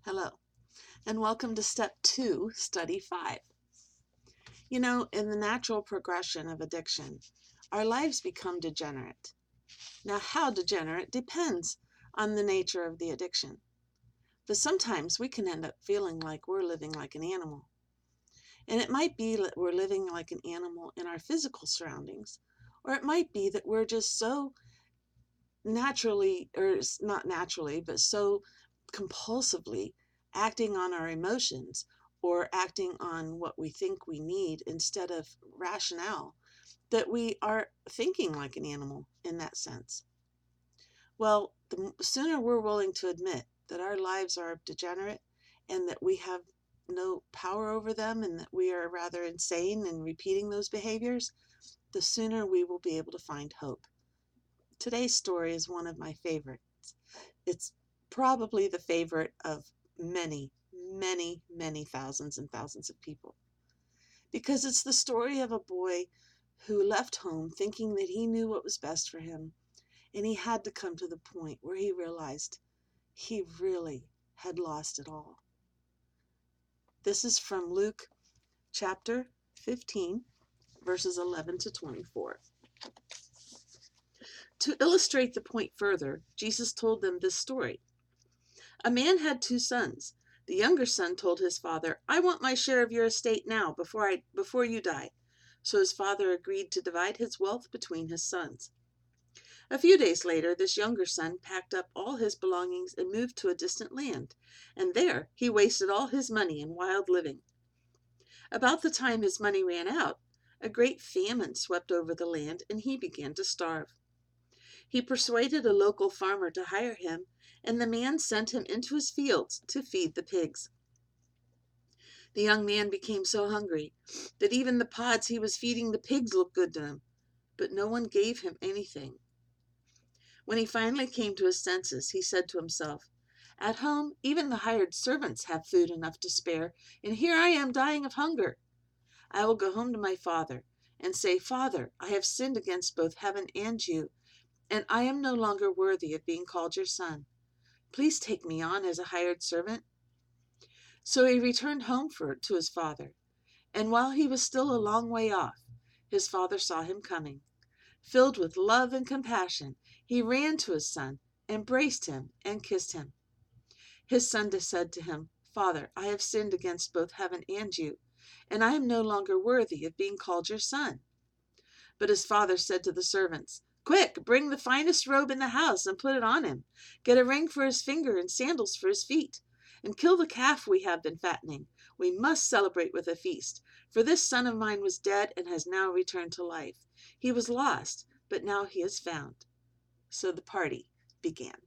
Hello, and welcome to Step 2, Study 5. In the natural progression of addiction, our lives become degenerate. Now, how degenerate depends on the nature of the addiction. But sometimes we can end up feeling like we're living like an animal. And it might be that we're living like an animal in our physical surroundings, or it might be that we're just so naturally, or not naturally, but so compulsively acting on our emotions or acting on what we think we need instead of rationale, that we are thinking like an animal in that sense. Well, the sooner we're willing to admit that our lives are degenerate and that we have no power over them and that we are rather insane in repeating those behaviors, the sooner we will be able to find hope. Today's story is one of my favorites. It's probably the favorite of many, many, many thousands and thousands of people, because it's the story of a boy who left home thinking that he knew what was best for him, and he had to come to the point where he realized he really had lost it all. This is from Luke chapter 15, verses 11 to 24. To illustrate the point further, Jesus told them this story. A man had 2 sons. The younger son told his father, "I want my share of your estate now, before you die." So his father agreed to divide his wealth between his sons. A few days later, this younger son packed up all his belongings and moved to a distant land, and there he wasted all his money in wild living. About the time his money ran out, a great famine swept over the land, and he began to starve. He persuaded a local farmer to hire him, and the man sent him into his fields to feed the pigs. The young man became so hungry that even the pods he was feeding the pigs looked good to him, but no one gave him anything. When he finally came to his senses, he said to himself, "At home, even the hired servants have food enough to spare, and here I am dying of hunger. I will go home to my father and say, 'Father, I have sinned against both heaven and you, and I am no longer worthy of being called your son. Please take me on as a hired servant.'" So he returned home to his father, and while he was still a long way off, his father saw him coming. Filled with love and compassion, he ran to his son, embraced him, and kissed him. His son said to him, "Father, I have sinned against both heaven and you, and I am no longer worthy of being called your son." But his father said to the servants, "Quick, bring the finest robe in the house and put it on him. Get a ring for his finger and sandals for his feet. And kill the calf we have been fattening. We must celebrate with a feast. For this son of mine was dead and has now returned to life. He was lost, but now he is found." So the party began.